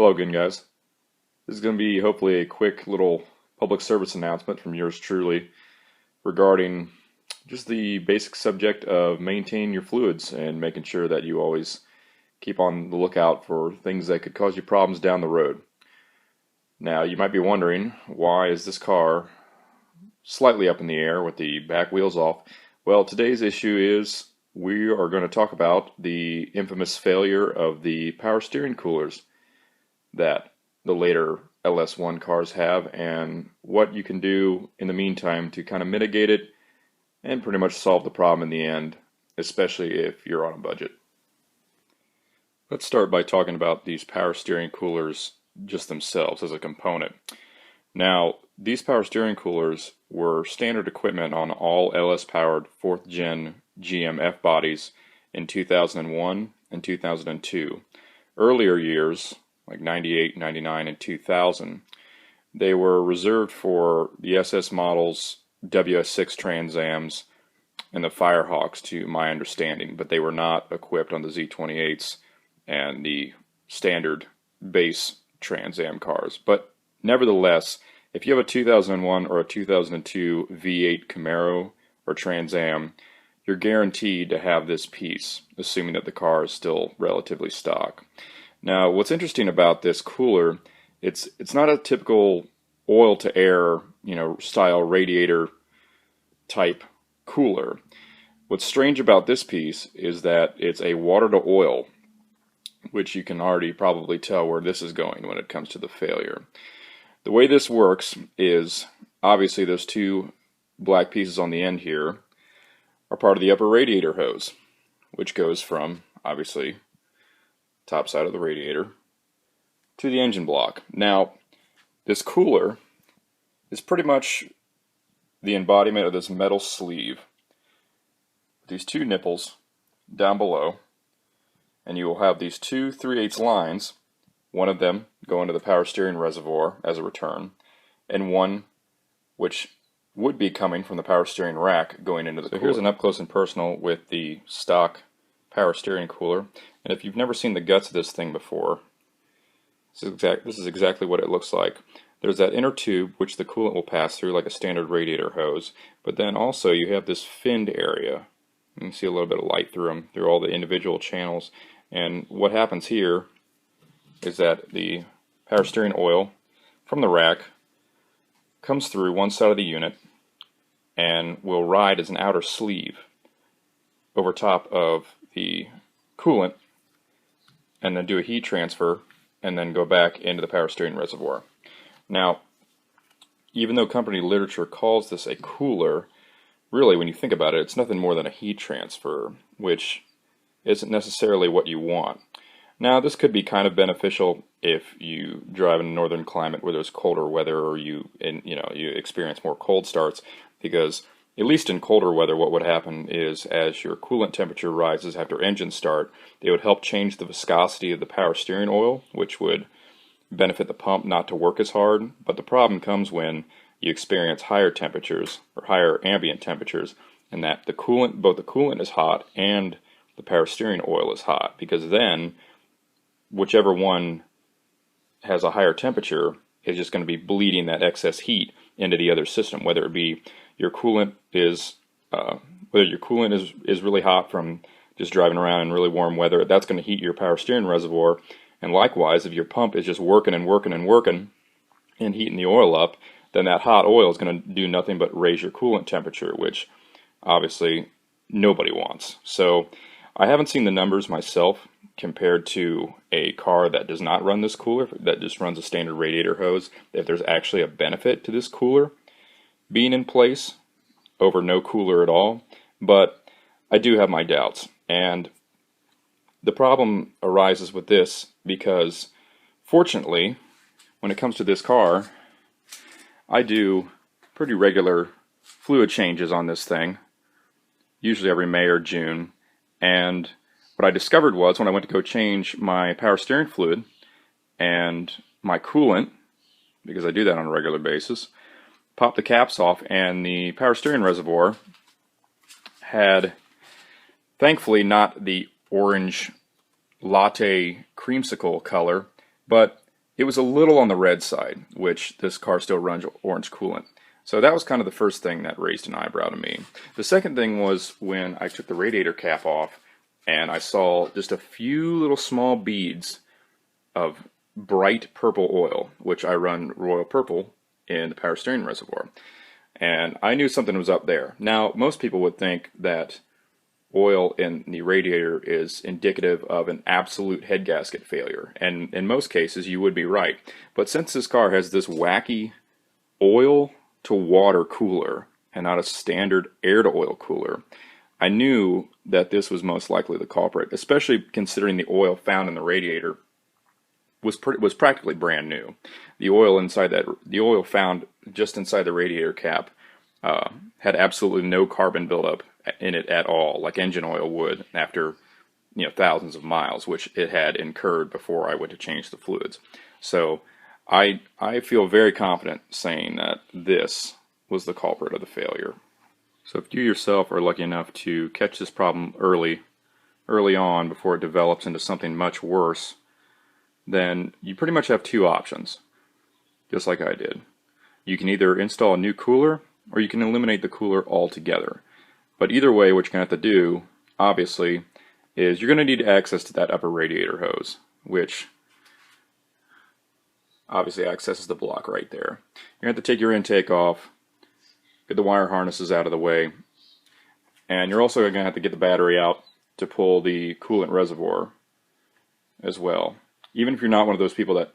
Hello again, guys. This is going to be hopefully a quick little public service announcement from yours truly regarding just the basic subject of maintaining your fluids and making sure that you always keep on the lookout for things that could cause you problems down the road. Now, you might be wondering, why is this car slightly up in the air with the back wheels off? Well, today's issue is we are going to talk about the infamous failure of the power steering coolers that the later LS1 cars have, and what you can do in the meantime to kind of mitigate it and pretty much solve the problem in the end, especially if you're on a budget. Let's start by talking about these power steering coolers just themselves as a component. Now, these power steering coolers were standard equipment on all LS-powered 4th gen GM F-bodies in 2001 and 2002. Earlier years, like 98, 99, and 2000, they were reserved for the SS models, WS6 Trans Ams, and the Firehawks, to my understanding, but they were not equipped on the Z28s and the standard base Trans Am cars. But nevertheless, if you have a 2001 or a 2002 V8 Camaro or Trans Am, you're guaranteed to have this piece, assuming that the car is still relatively stock. Now, what's interesting about this cooler, it's not a typical oil to air, style radiator type cooler. What's strange about this piece is that it's a water to oil, which you can already probably tell where this is going when it comes to the failure. The way this works is, obviously those two black pieces on the end here are part of the upper radiator hose, which goes from, obviously, top side of the radiator to the engine block. Now, this cooler is pretty much the embodiment of this metal sleeve. These two nipples down below, and you will have these two 3/8 lines, one of them going to the power steering reservoir as a return, and one which would be coming from the power steering rack going into the cooler. Here's an up close and personal with the stock power steering cooler, and if you've never seen the guts of this thing before, this is exactly what it looks like. There's that inner tube which the coolant will pass through like a standard radiator hose, but then also you have this finned area. You can see a little bit of light through them, through all the individual channels, and what happens here is that the power steering oil from the rack comes through one side of the unit and will ride as an outer sleeve over top of the coolant and then do a heat transfer and then go back into the power steering reservoir. Now, even though company literature calls this a cooler, really when you think about it, it's nothing more than a heat transfer, which isn't necessarily what you want. Now, this could be kind of beneficial if you drive in a northern climate where there's colder weather, or you experience more cold starts, because at least in colder weather, what would happen is as your coolant temperature rises after engine start, they would help change the viscosity of the power steering oil, which would benefit the pump not to work as hard. But the problem comes when you experience higher temperatures or higher ambient temperatures, and that both the coolant is hot and the power steering oil is hot, because then whichever one has a higher temperature is just going to be bleeding that excess heat into the other system, whether it be your coolant is really hot from just driving around in really warm weather. That's going to heat your power steering reservoir, and likewise, if your pump is just working and working and working and heating the oil up, then that hot oil is going to do nothing but raise your coolant temperature, which obviously nobody wants. So I haven't seen the numbers myself compared to a car that does not run this cooler, that just runs a standard radiator hose, if there's actually a benefit to this cooler being in place over no cooler at all. But I do have my doubts, and the problem arises with this because, fortunately, when it comes to this car, I do pretty regular fluid changes on this thing, usually every May or June. And what I discovered was, when I went to go change my power steering fluid and my coolant, because I do that on a regular basis, popped the caps off, and the power steering reservoir had, thankfully, not the orange latte creamsicle color, but it was a little on the red side, which this car still runs orange coolant. So that was kind of the first thing that raised an eyebrow to me. The second thing was when I took the radiator cap off and I saw just a few little small beads of bright purple oil, which I run royal purple in the power steering reservoir. And I knew something was up there. Now, most people would think that oil in the radiator is indicative of an absolute head gasket failure. And in most cases, you would be right. But since this car has this wacky oil to water cooler and not a standard air to oil cooler, I knew that this was most likely the culprit, especially considering the oil found in the radiator was practically brand new. The oil found just inside the radiator cap had absolutely no carbon buildup in it at all, like engine oil would after thousands of miles, which it had incurred before I went to change the fluids. So I feel very confident saying that this was the culprit of the failure. So if you yourself are lucky enough to catch this problem early on before it develops into something much worse, then you pretty much have two options, just like I did. You can either install a new cooler or you can eliminate the cooler altogether. But either way, what you're going to have to do, obviously, is you're going to need access to that upper radiator hose, which obviously accesses the block right there. You're going to have to take your intake off, get the wire harnesses out of the way, and you're also going to have to get the battery out to pull the coolant reservoir as well. Even if you're not one of those people that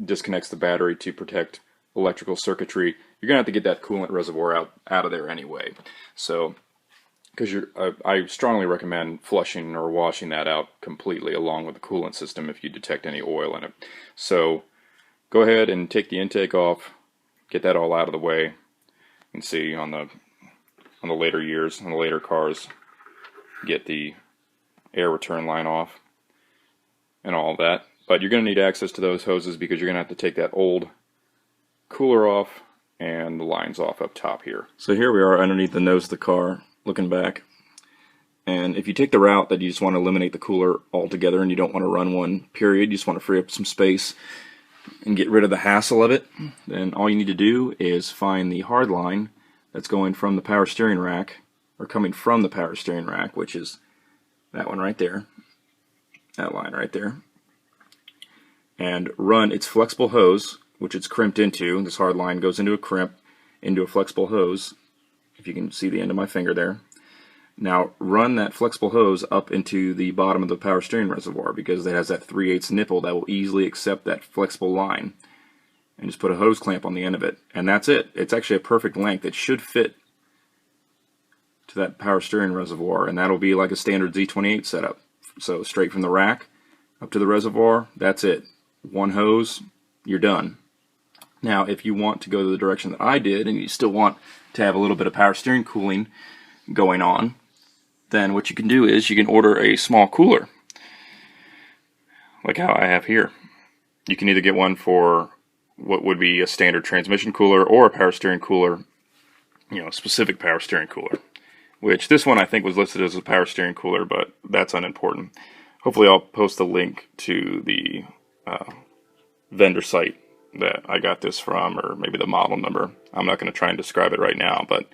disconnects the battery to protect electrical circuitry, you're going to have to get that coolant reservoir out of there anyway. So, because I strongly recommend flushing or washing that out completely along with the coolant system if you detect any oil in it. So, go ahead and take the intake off, get that all out of the way. You can see on the later years, on the later cars, get the air return line off and all of that. But you're going to need access to those hoses because you're going to have to take that old cooler off and the lines off up top here. So here we are underneath the nose of the car, looking back. And if you take the route that you just want to eliminate the cooler altogether and you don't want to run one, period, you just want to free up some space and get rid of the hassle of it, then all you need to do is find the hard line that's going from the power steering rack, or coming from the power steering rack, which is that one right there, that line right there, and run its flexible hose, which it's crimped into. This hard line goes into a crimp, into a flexible hose, if you can see the end of my finger there. Now run that flexible hose up into the bottom of the power steering reservoir because it has that 3/8 nipple that will easily accept that flexible line. And just put a hose clamp on the end of it. And that's it. It's actually a perfect length. It should fit to that power steering reservoir, and that'll be like a standard Z28 setup. So straight from the rack up to the reservoir, that's it. One hose, you're done. Now if you want to go the direction that I did and you still want to have a little bit of power steering cooling going on, then what you can do is you can order a small cooler like how I have here. You can either get one for what would be a standard transmission cooler or a power steering cooler, a specific power steering cooler, which this one I think was listed as a power steering cooler, but that's unimportant. Hopefully I'll post a link to the vendor site that I got this from, or maybe the model number. I'm not going to try and describe it right now, but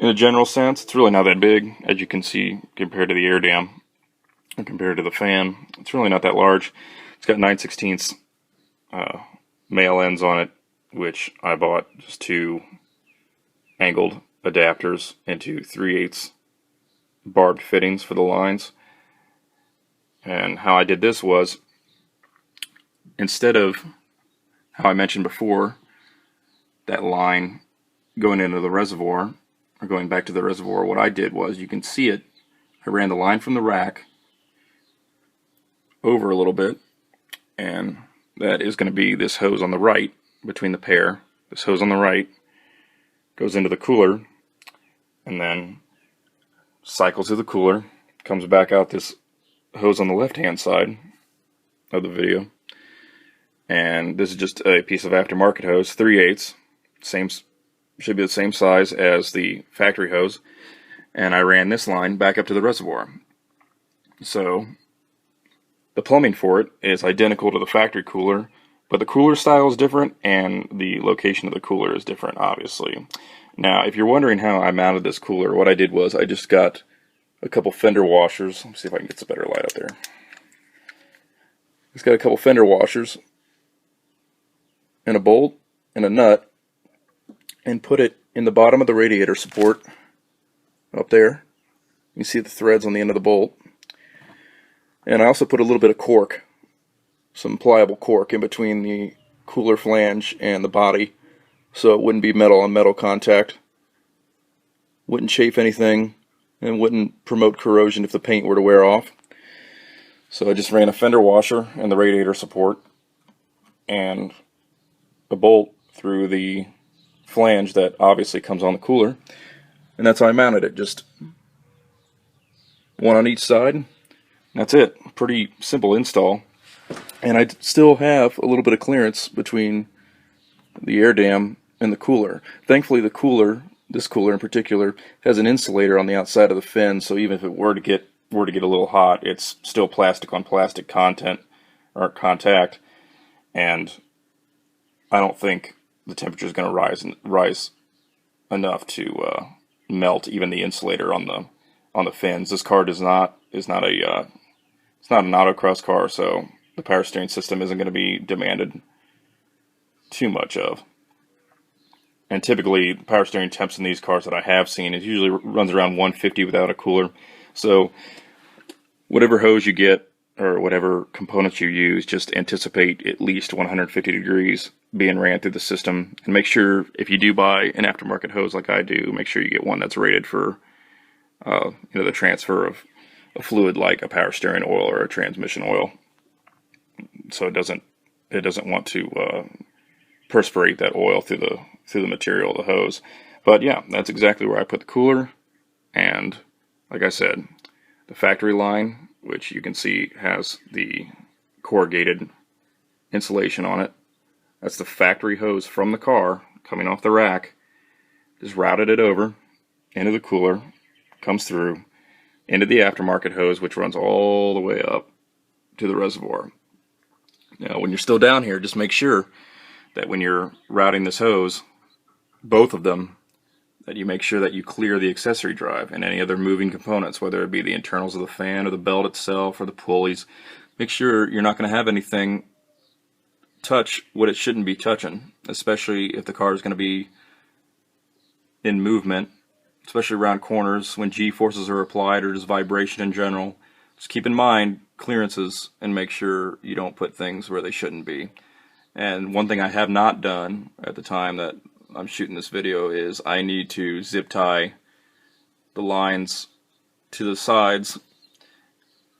in a general sense, it's really not that big, as you can see, compared to the air dam, and compared to the fan. It's really not that large. It's got 9/16 male ends on it, which I bought just two angled adapters into 3/8 barbed fittings for the lines. And how I did this was, instead of how I mentioned before, that line going into the reservoir, or going back to the reservoir, what I did was, you can see it, I ran the line from the rack over a little bit, and that is going to be this hose on the right, between the pair. This hose on the right goes into the cooler, and then cycles through the cooler, comes back out this hose on the left hand side of the video. And this is just a piece of aftermarket hose, 3/8, should be the same size as the factory hose, and I ran this line back up to the reservoir. So The plumbing for it is identical to the factory cooler, but the cooler style is different and the location of the cooler is different, obviously. Now, if you're wondering how I mounted this cooler, what I did was I just got a couple fender washers. Let me see if I can get some better light up there. Just got a couple fender washers and a bolt and a nut and put it in the bottom of the radiator support up there. You see the threads on the end of the bolt. And I also put a little bit of cork, some pliable cork in between the cooler flange and the body, so it wouldn't be metal on metal contact, wouldn't chafe anything, and wouldn't promote corrosion if the paint were to wear off. So I just ran a fender washer and the radiator support and a bolt through the flange that obviously comes on the cooler, and that's how I mounted it. Just one on each side. That's it. Pretty simple install. And I still have a little bit of clearance between the air dam and the cooler. Thankfully the cooler, this cooler in particular, has an insulator on the outside of the fin, so even if it were to get a little hot, it's still plastic on plastic content or contact, and I don't think the temperature is going to rise enough to melt even the insulator on the fins. This car is not an autocross car, so the power steering system isn't going to be demanded too much of. And typically, power steering temps in these cars that I have seen, it usually runs around 150 without a cooler. So whatever hose you get or whatever components you use, just anticipate at least 150 degrees being ran through the system. And make sure, if you do buy an aftermarket hose like I do, make sure you get one that's rated for the transfer of a fluid like a power steering oil or a transmission oil, so it doesn't want to perspirate that oil through the material of the hose. But yeah, that's exactly where I put the cooler. And like I said, the factory line, which you can see has the corrugated insulation on it, that's the factory hose from the car coming off the rack. Just routed it over into the cooler, comes through into the aftermarket hose, which runs all the way up to the reservoir. Now, when you're still down here, just make sure that when you're routing this hose, both of them, that you make sure that you clear the accessory drive and any other moving components, whether it be the internals of the fan or the belt itself or the pulleys. Make sure you're not going to have anything touch what it shouldn't be touching, especially if the car is going to be in movement, especially around corners when G-forces are applied or just vibration in general. Just keep in mind clearances and make sure you don't put things where they shouldn't be. And one thing I have not done at the time that I'm shooting this video is I need to zip tie the lines to the sides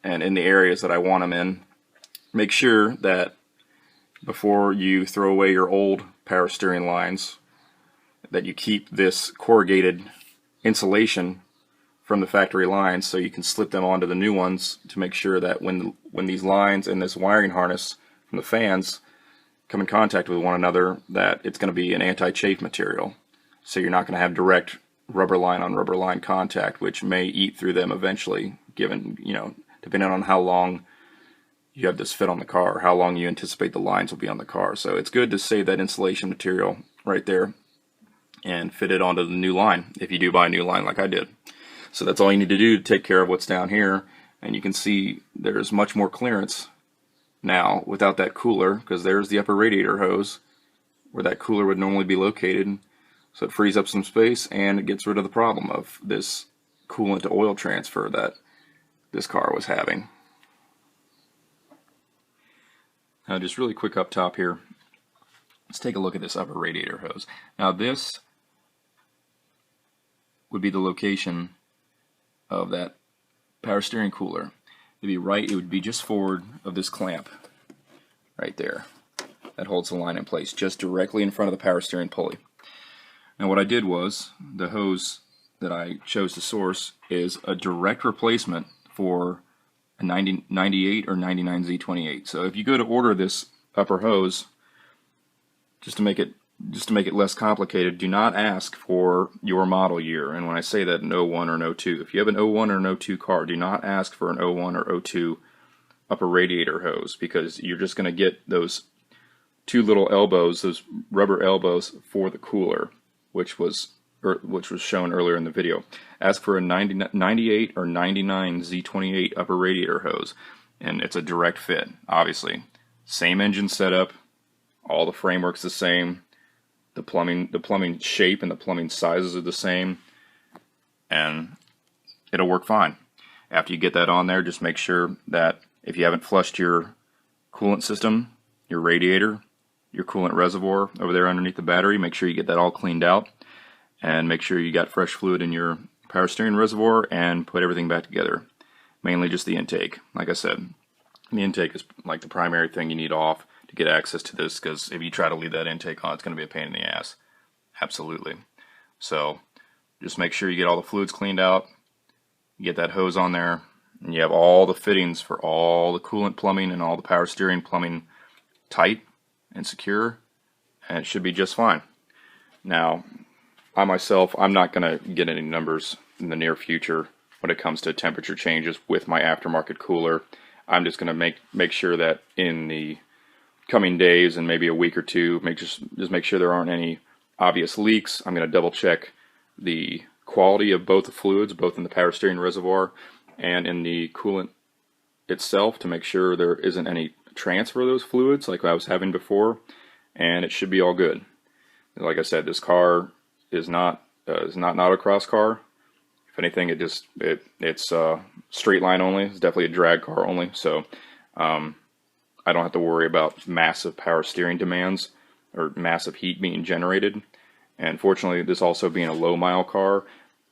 and in the areas that I want them in. Make sure that before you throw away your old power steering lines, that you keep this corrugated insulation from the factory lines so you can slip them onto the new ones to make sure that when these lines and this wiring harness from the fans come in contact with one another, that it's going to be an anti-chafe material. So you're not going to have direct rubber line on rubber line contact, which may eat through them eventually, given, depending on how long you have this fit on the car, or how long you anticipate the lines will be on the car. So it's good to save that insulation material right there and fit it onto the new line if you do buy a new line like I did. So that's all you need to do to take care of what's down here. And you can see there's much more clearance now without that cooler, because there's the upper radiator hose where that cooler would normally be located. So it frees up some space and it gets rid of the problem of this coolant to oil transfer that this car was having. Now just really quick up top here, let's take a look at this upper radiator hose. Now this would be the location of that power steering cooler. It would be just forward of this clamp right there that holds the line in place, just directly in front of the power steering pulley. Now what I did was, the hose that I chose to source is a direct replacement for a 98 or 99 Z28. So if you go to order this upper hose, just to make it less complicated, do not ask for your model year. And when I say that, an 01 or an 02, if you have an 01 or an 02 car, do not ask for an 01 or 02 upper radiator hose, because you're just going to get those two little elbows, those rubber elbows for the cooler, which was shown earlier in the video. Ask for a 98 or 99 Z28 upper radiator hose, and it's a direct fit, obviously. Same engine setup, all the framework's the same, the plumbing shape and the plumbing sizes are the same, and it'll work fine. After you get that on there, just make sure that if you haven't flushed your coolant system, your radiator, your coolant reservoir over there underneath the battery, make sure you get that all cleaned out, and make sure you got fresh fluid in your power steering reservoir, and put everything back together. Mainly just the intake. Like I said, the intake is like the primary thing you need off to get access to this, because if you try to leave that intake on, it's going to be a pain in the ass. Absolutely. So just make sure you get all the fluids cleaned out, you get that hose on there, and you have all the fittings for all the coolant plumbing and all the power steering plumbing tight and secure, and it should be just fine. Now, I myself, I'm not going to get any numbers in the near future when it comes to temperature changes with my aftermarket cooler. I'm just going to make sure that in the coming days and maybe a week or two, just make sure there aren't any obvious leaks. I'm going to double check the quality of both the fluids, both in the power steering reservoir and in the coolant itself, to make sure there isn't any transfer of those fluids like I was having before, and it should be all good. Like I said, this car is not an autocross car. If anything, it's straight line only. It's definitely a drag car only, so I don't have to worry about massive power steering demands or massive heat being generated. And fortunately, this also being a low mile car,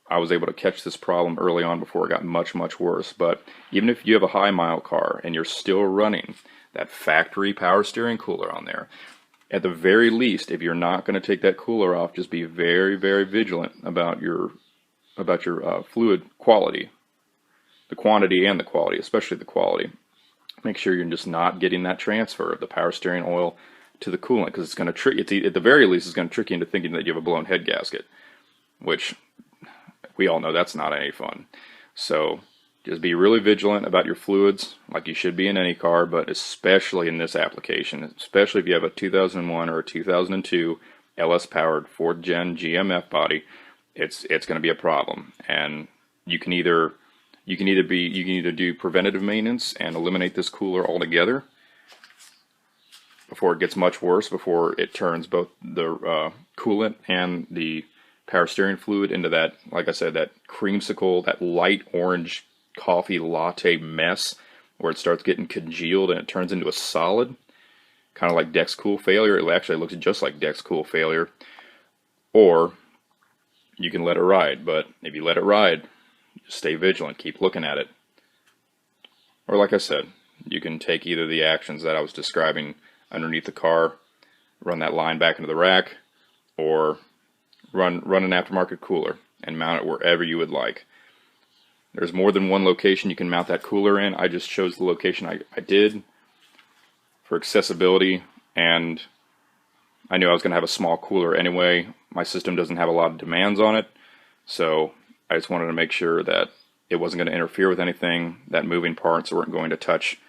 I was able to catch this problem early on before it got much, much worse. But even if you have a high mile car and you're still running that factory power steering cooler on there, at the very least, if you're not going to take that cooler off, just be very, very vigilant about your fluid quality, the quantity and the quality, especially the quality. Make sure you're just not getting that transfer of the power steering oil to the coolant, because it's going to trick. At the very least, it's going to trick you into thinking that you have a blown head gasket, which we all know that's not any fun. So just be really vigilant about your fluids, like you should be in any car, but especially in this application, especially if you have a 2001 or a 2002 LS-powered 4th Gen GMF body. It's going to be a problem, and you can either do preventative maintenance and eliminate this cooler altogether before it gets much worse, before it turns both the coolant and the power steering fluid into that, like I said, that creamsicle, that light orange coffee latte mess where it starts getting congealed and it turns into a solid, kind of like Dex Cool failure. It actually looks just like Dex Cool failure. Or you can let it ride, but if you let it ride, just stay vigilant, keep looking at it. Or like I said, you can take either the actions that I was describing underneath the car, run that line back into the rack, or run an aftermarket cooler and mount it wherever you would like. There's more than one location you can mount that cooler in. I just chose the location I did for accessibility, and I knew I was going to have a small cooler anyway. My system doesn't have a lot of demands on it, so I just wanted to make sure that it wasn't going to interfere with anything, that moving parts weren't going to touch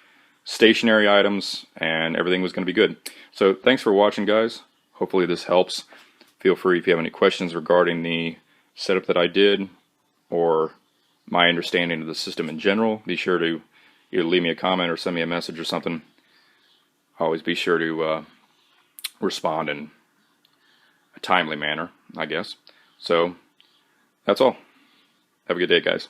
stationary items, and everything was going to be good. So thanks for watching, guys. Hopefully this helps. Feel free if you have any questions regarding the setup that I did or my understanding of the system in general. Be sure to either leave me a comment or send me a message or something. Always be sure to respond in a timely manner, I guess. So that's all. Have a good day, guys.